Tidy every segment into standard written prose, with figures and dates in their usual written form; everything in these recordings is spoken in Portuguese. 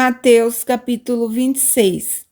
Mateus capítulo 26.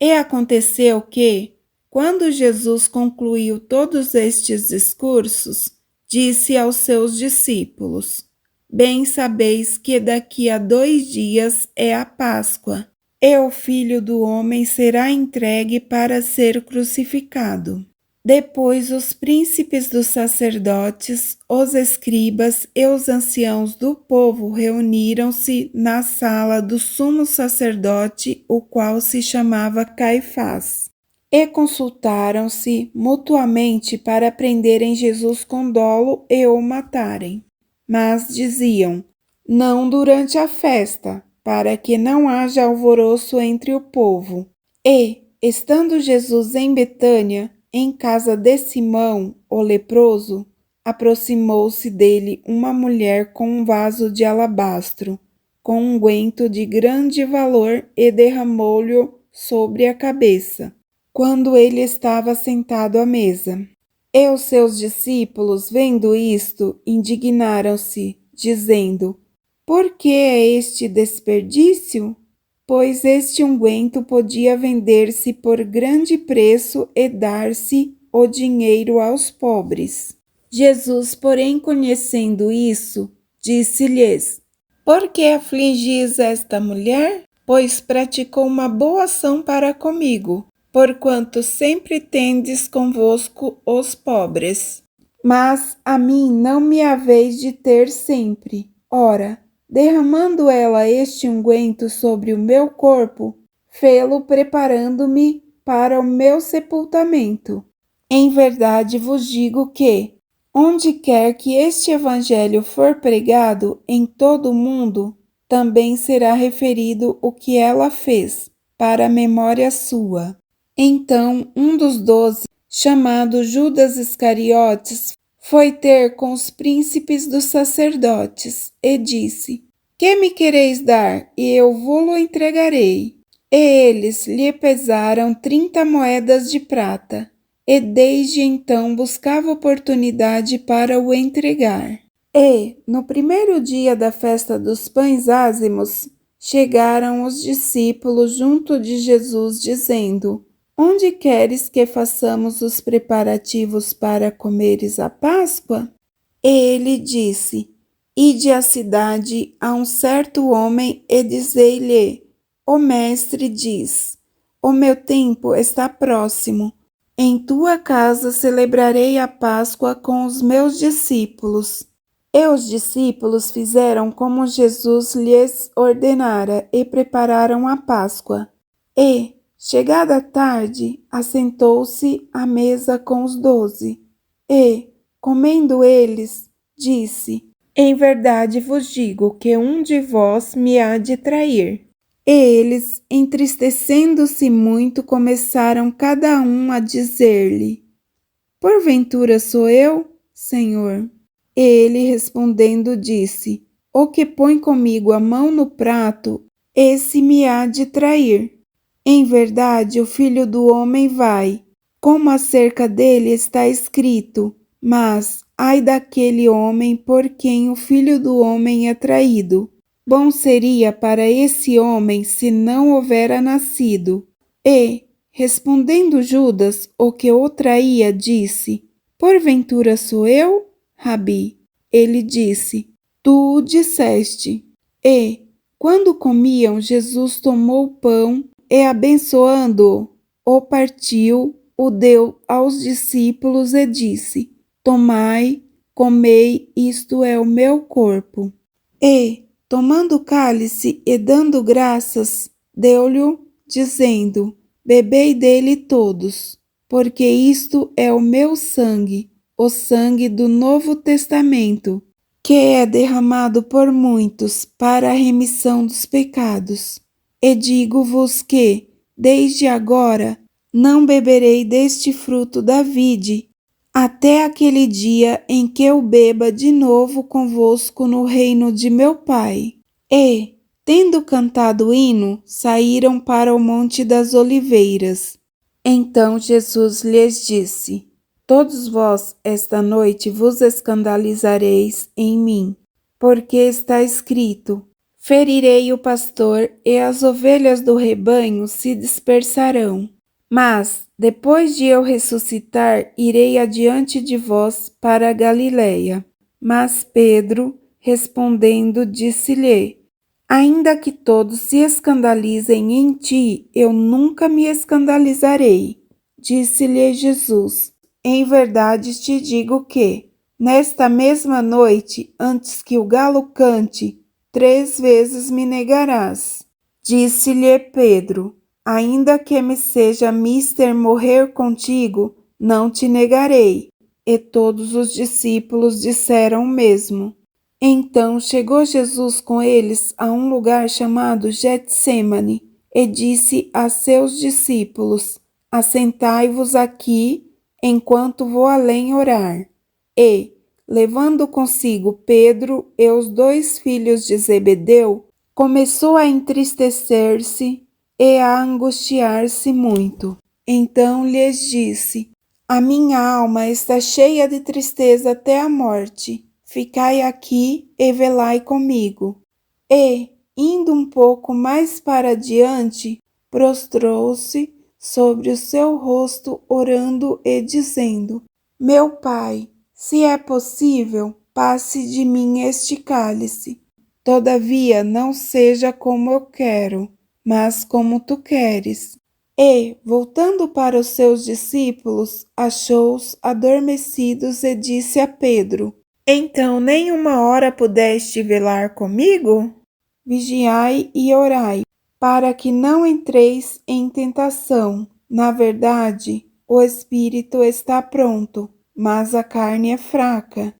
E aconteceu que, quando Jesus concluiu todos estes discursos, disse aos seus discípulos: Bem sabeis que daqui a 2 dias é a Páscoa, e o Filho do Homem será entregue para ser crucificado. Depois os príncipes dos sacerdotes, os escribas e os anciãos do povo reuniram-se na sala do sumo sacerdote, o qual se chamava Caifás, e consultaram-se mutuamente para prenderem Jesus com dolo e o matarem. Mas diziam: não durante a festa, para que não haja alvoroço entre o povo. E, estando Jesus em Betânia, em casa de Simão, o leproso, aproximou-se dele uma mulher com um vaso de alabastro, com unguento de grande valor, e derramou-lhe sobre a cabeça, quando ele estava sentado à mesa. E os seus discípulos, vendo isto, indignaram-se, dizendo: Por que é este desperdício? Pois este unguento podia vender-se por grande preço e dar-se o dinheiro aos pobres. Jesus, porém, conhecendo isso, disse-lhes: Por que afligis esta mulher? Pois praticou uma boa ação para comigo, porquanto sempre tendes convosco os pobres. Mas a mim não me haveis de ter sempre. Ora, derramando ela este unguento sobre o meu corpo, fê-lo preparando-me para o meu sepultamento. Em verdade vos digo que, onde quer que este evangelho for pregado em todo o mundo, também será referido o que ela fez, para a memória sua. Então um dos 12, chamado Judas Iscariotes, foi ter com os príncipes dos sacerdotes e disse: Que me quereis dar, e eu vo-lo entregarei? E eles lhe pesaram 30 moedas de prata, e desde então buscava oportunidade para o entregar. E, no primeiro dia da festa dos pães ázimos, chegaram os discípulos junto de Jesus, dizendo: Onde queres que façamos os preparativos para comeres a Páscoa? E ele disse: Ide à cidade a um certo homem e dizei-lhe: O mestre diz: O meu tempo está próximo. Em tua casa celebrarei a Páscoa com os meus discípulos. E os discípulos fizeram como Jesus lhes ordenara e prepararam a Páscoa. E, chegada a tarde, assentou-se à mesa com os 12. E, comendo eles, disse: Em verdade vos digo que um de vós me há de trair. E eles, entristecendo-se muito, começaram cada um a dizer-lhe: Porventura sou eu, Senhor? E ele respondendo disse: O que põe comigo a mão no prato, esse me há de trair. Em verdade, o Filho do Homem vai, como acerca dele está escrito, mas ai daquele homem por quem o Filho do Homem é traído. Bom seria para esse homem se não houvera nascido. E, respondendo Judas, o que o traía, disse: Porventura sou eu, Rabi? Ele disse: Tu o disseste. E, quando comiam, Jesus tomou o pão e, abençoando-o, o partiu, o deu aos discípulos e disse: Tomai, comei, isto é o meu corpo. E, tomando o cálice e dando graças, deu-lhe, dizendo: Bebei dele todos, porque isto é o meu sangue, o sangue do Novo Testamento, que é derramado por muitos para a remissão dos pecados. E digo-vos que, desde agora, não beberei deste fruto da vide, até aquele dia em que eu beba de novo convosco no reino de meu Pai. E, tendo cantado o hino, saíram para o Monte das Oliveiras. Então Jesus lhes disse: Todos vós esta noite vos escandalizareis em mim, porque está escrito: Ferirei o pastor e as ovelhas do rebanho se dispersarão. Mas, depois de eu ressuscitar, irei adiante de vós para a Galiléia. Mas Pedro, respondendo, disse-lhe: Ainda que todos se escandalizem em ti, eu nunca me escandalizarei. Disse-lhe Jesus: Em verdade te digo que, nesta mesma noite, antes que o galo cante, 3 vezes me negarás. Disse-lhe Pedro: Ainda que me seja mister morrer contigo, não te negarei. E todos os discípulos disseram o mesmo. Então chegou Jesus com eles a um lugar chamado Getsêmani e disse a seus discípulos: Assentai-vos aqui, enquanto vou além orar. E, levando consigo Pedro e os 2 filhos de Zebedeu, começou a entristecer-se e a angustiar-se muito. Então lhes disse: A minha alma está cheia de tristeza até a morte. Ficai aqui e velai comigo. E, indo um pouco mais para diante, prostrou-se sobre o seu rosto, orando e dizendo: Meu Pai, se é possível, passe de mim este cálice. Todavia, não seja como eu quero, mas como tu queres. E, voltando para os seus discípulos, achou-os adormecidos e disse a Pedro: Então nem uma hora pudeste velar comigo? Vigiai e orai, para que não entreis em tentação. Na verdade, o espírito está pronto, mas a carne é fraca.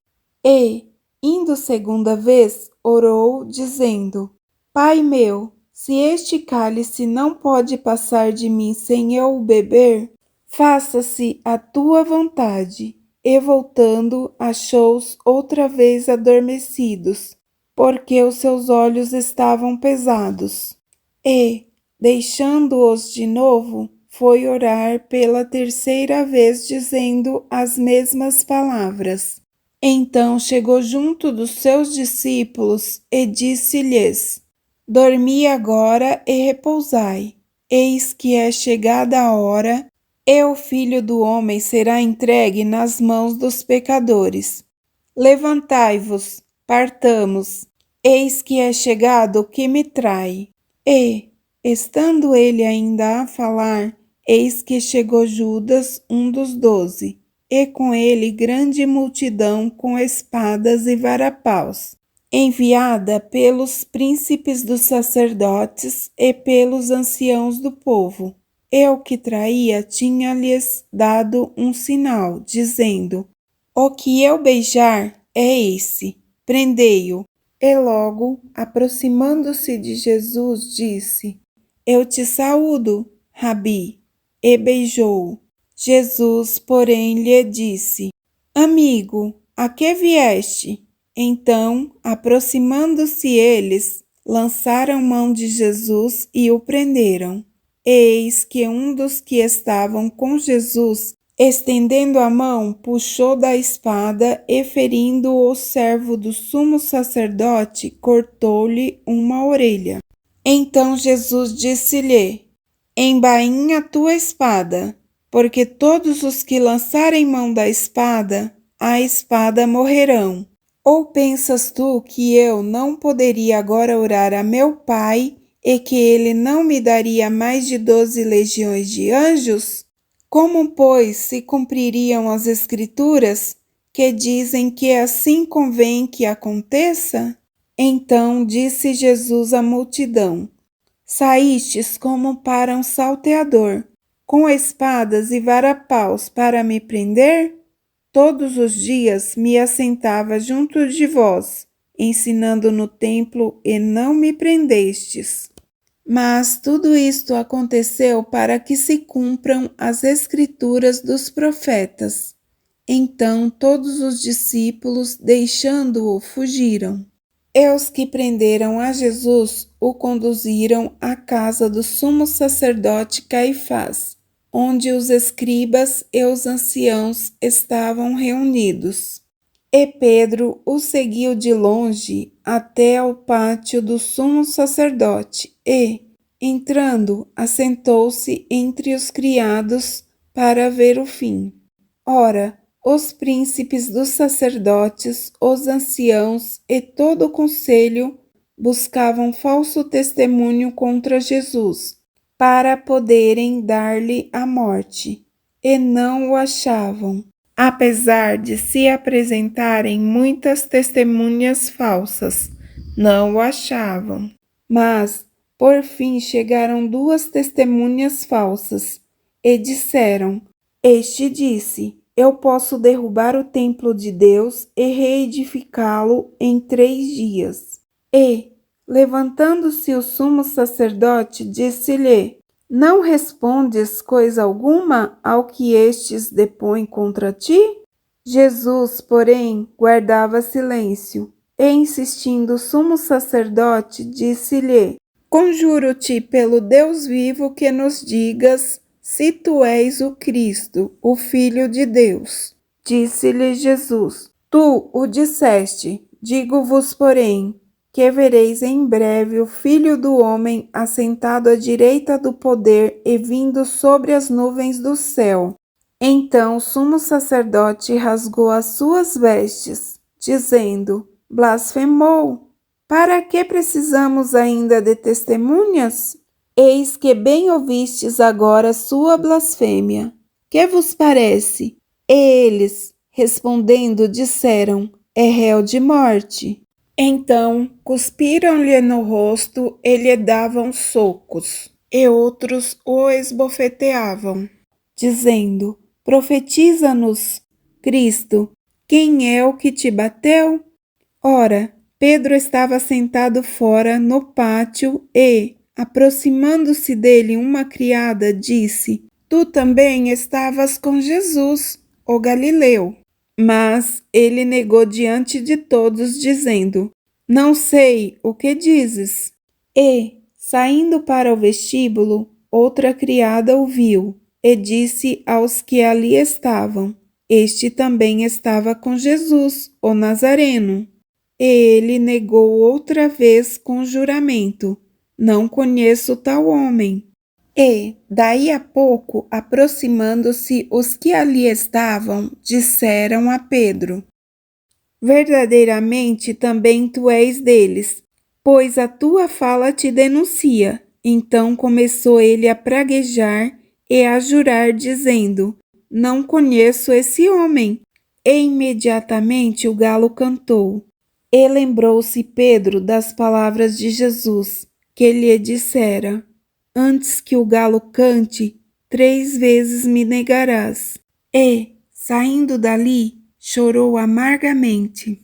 E, indo segunda vez, orou, dizendo: Pai meu, se este cálice não pode passar de mim sem eu o beber, faça-se a tua vontade. E voltando, achou-os outra vez adormecidos, porque os seus olhos estavam pesados. E, deixando-os de novo, foi orar pela 3ª vez, dizendo as mesmas palavras. Então chegou junto dos seus discípulos e disse-lhes: Dormi agora e repousai. Eis que é chegada a hora, e o Filho do Homem será entregue nas mãos dos pecadores. Levantai-vos, partamos. Eis que é chegado o que me trai. E, estando ele ainda a falar, eis que chegou Judas, um dos 12, e com ele grande multidão com espadas e varapaus, enviada pelos príncipes dos sacerdotes e pelos anciãos do povo. E o que traía tinha-lhes dado um sinal, dizendo: O que eu beijar é esse, prendei-o. E logo, aproximando-se de Jesus, disse: Eu te saúdo, Rabi, e beijou-o. Jesus, porém, lhe disse: Amigo, a que vieste? Então, aproximando-se eles, lançaram mão de Jesus e o prenderam. Eis que um dos que estavam com Jesus, estendendo a mão, puxou da espada e, ferindo o servo do sumo sacerdote, cortou-lhe uma orelha. Então Jesus disse-lhe: Embainha a tua espada, porque todos os que lançarem mão da espada, a espada morrerão. Ou pensas tu que eu não poderia agora orar a meu Pai e que ele não me daria mais de 12 legiões de anjos? Como, pois, se cumpririam as Escrituras, que dizem que assim convém que aconteça? Então disse Jesus à multidão: Saístes como para um salteador, com espadas e varapaus para me prender? Todos os dias me assentava junto de vós, ensinando no templo, e não me prendestes. Mas tudo isto aconteceu para que se cumpram as Escrituras dos profetas. Então todos os discípulos, deixando-o, fugiram. E os que prenderam a Jesus o conduziram à casa do sumo sacerdote Caifás, onde os escribas e os anciãos estavam reunidos. E Pedro o seguiu de longe até o pátio do sumo sacerdote e, entrando, assentou-se entre os criados para ver o fim. Ora, os príncipes dos sacerdotes, os anciãos e todo o conselho buscavam falso testemunho contra Jesus, para poderem dar-lhe a morte, e não o achavam, apesar de se apresentarem muitas testemunhas falsas, não o achavam. Mas, por fim, chegaram duas testemunhas falsas, e disseram: Este disse: Eu posso derrubar o templo de Deus e reedificá-lo em 3 dias. E, levantando-se o sumo sacerdote, disse-lhe: Não respondes coisa alguma ao que estes depõem contra ti? Jesus, porém, guardava silêncio, e insistindo o sumo sacerdote, disse-lhe: Conjuro-te pelo Deus vivo que nos digas se tu és o Cristo, o Filho de Deus. Disse-lhe Jesus: Tu o disseste, digo-vos, porém, que vereis em breve o Filho do Homem assentado à direita do poder e vindo sobre as nuvens do céu. Então o sumo sacerdote rasgou as suas vestes, dizendo: Blasfemou! Para que precisamos ainda de testemunhas? Eis que bem ouvistes agora sua blasfêmia. Que vos parece? E eles, respondendo, disseram: É réu de morte. Então cuspiram-lhe no rosto e lhe davam socos, e outros o esbofeteavam, dizendo: Profetiza-nos, Cristo, quem é o que te bateu? Ora, Pedro estava sentado fora no pátio e, aproximando-se dele uma criada, disse: Tu também estavas com Jesus, o Galileu. Mas ele negou diante de todos, dizendo: Não sei o que dizes. E, saindo para o vestíbulo, outra criada o viu e disse aos que ali estavam: Este também estava com Jesus, o Nazareno. E ele negou outra vez com juramento: Não conheço tal homem. E, daí a pouco, aproximando-se os que ali estavam, disseram a Pedro: Verdadeiramente também tu és deles, pois a tua fala te denuncia. Então começou ele a praguejar e a jurar, dizendo: Não conheço esse homem. E imediatamente o galo cantou. E lembrou-se Pedro das palavras de Jesus, que lhe dissera: Antes que o galo cante, 3 vezes me negarás. E, saindo dali, chorou amargamente.